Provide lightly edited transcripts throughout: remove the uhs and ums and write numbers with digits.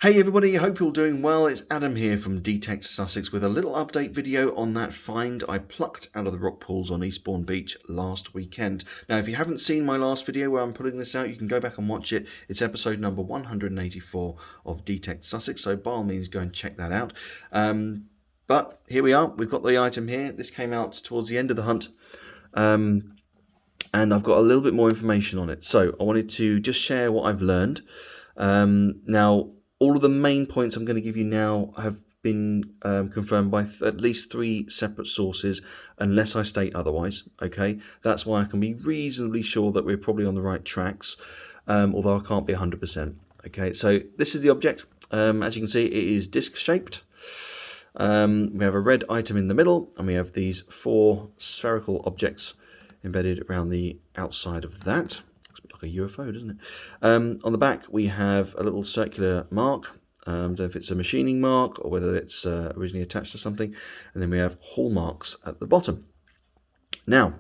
Hey everybody, hope you're doing well. It's Adam here from D-Tekt Sussex with a little update video on that find I plucked out of the rock pools on Eastbourne Beach last weekend. Now, if you haven't seen my last video where I'm putting this out, you can go back and watch it. It's episode number 184 of D-Tekt Sussex, so by all means go and check that out. But here we are, we've got the item here. This came out towards the end of the hunt. And I've got a little bit more information on it. So I wanted to just share what I've learned. Now, all of the main points I'm going to give you now have been confirmed by at least 3 separate sources, unless I state otherwise. Okay, that's why I can be reasonably sure that we're probably on the right tracks, although I can't be 100%. Okay, so this is the object. As you can see, it is disc shaped. We have a red item in the middle, and we have these 4 spherical objects embedded around the outside of that. Like a UFO, doesn't it? On the back we have a little circular mark. I don't know if it's a machining mark or whether it's originally attached to something. And then we have hallmarks at the bottom. Now,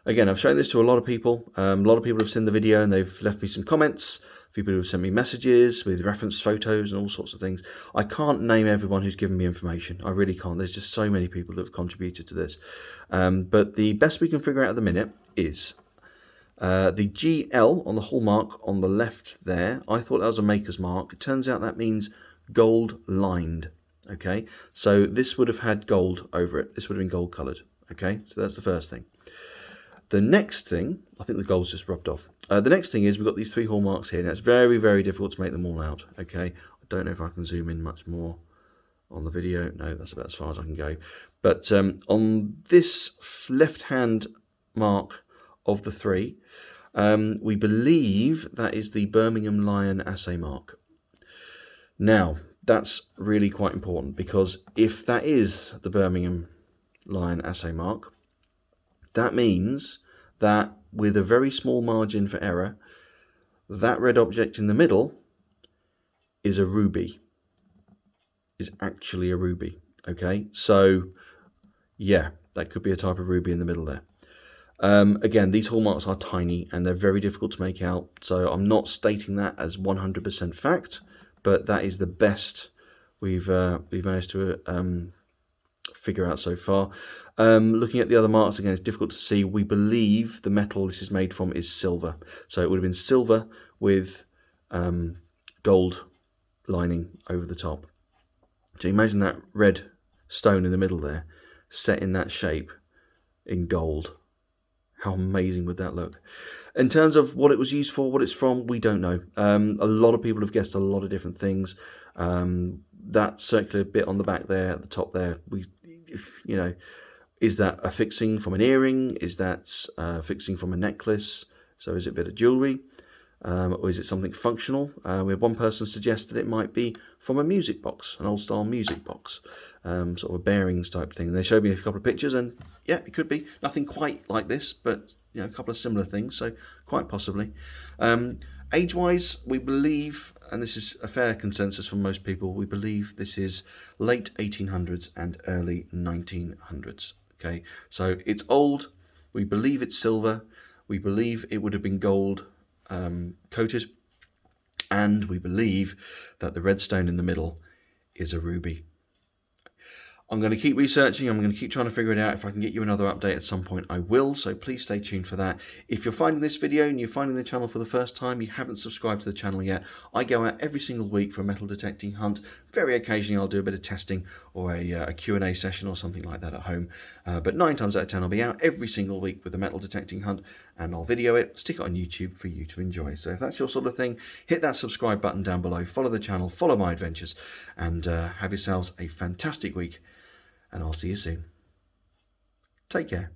again, I've shown this to a lot of people. A lot of people have seen the video and they've left me some comments. A few people have sent me messages with reference photos and all sorts of things. I can't name everyone who's given me information. I really can't. There's just so many people that have contributed to this. But the best we can figure out at the minute is the GL on the hallmark on the left there. I thought that was a maker's mark. It turns out that means gold lined. Okay, so this would have had gold over it. This would have been gold coloured. Okay, so that's the first thing. The next thing, I think the gold's just rubbed off. The next thing is we've got these 3 hallmarks here. Now it's very, very difficult to make them all out. Okay, I don't know if I can zoom in much more on the video. No, that's about as far as I can go. But on this left-hand mark of the 3, we believe that is the Birmingham Lion assay mark. Now, that's really quite important, because if that is the Birmingham Lion assay mark, that means that with a very small margin for error, that red object in the middle is a ruby, is actually a ruby. Okay, so yeah, that could be a type of ruby in the middle there. Again, these hallmarks are tiny and they're very difficult to make out, so I'm not stating that as 100% fact, but that is the best we've managed to figure out so far. Looking at the other marks, again, it's difficult to see. We believe the metal this is made from is silver, so it would have been silver with gold lining over the top. So imagine that red stone in the middle there, set in that shape in gold. How amazing would that look? In terms of what it was used for, what it's from, we don't know. A lot of people have guessed a lot of different things. That circular bit on the back there, at the top there, is that a fixing from an earring? Is that a fixing from a necklace? So is it a bit of jewellery? Or is it something functional? We had one person suggest that it might be from a music box, an old style music box, sort of a bearings type thing. And they showed me a couple of pictures, and yeah, it could be nothing quite like this, but a couple of similar things, so quite possibly. Age-wise, we believe, and this is a fair consensus from most people, we believe this is late 1800s and early 1900s. Okay, so it's old. We believe it's silver. We believe it would have been gold coated, and we believe that the red stone in the middle is a ruby. I'm going to keep researching. I'm going to keep trying to figure it out. If I can get you another update at some point, I will. So please stay tuned for that. If you're finding this video and you're finding the channel for the first time, you haven't subscribed to the channel yet, I go out every single week for a metal detecting hunt. Very occasionally I'll do a bit of testing or a Q&A session or something like that at home. But 9 times out of 10 I'll be out every single week with a metal detecting hunt, and I'll video it, stick it on YouTube for you to enjoy. So if that's your sort of thing, hit that subscribe button down below, follow the channel, follow my adventures, and have yourselves a fantastic week. And I'll see you soon. Take care.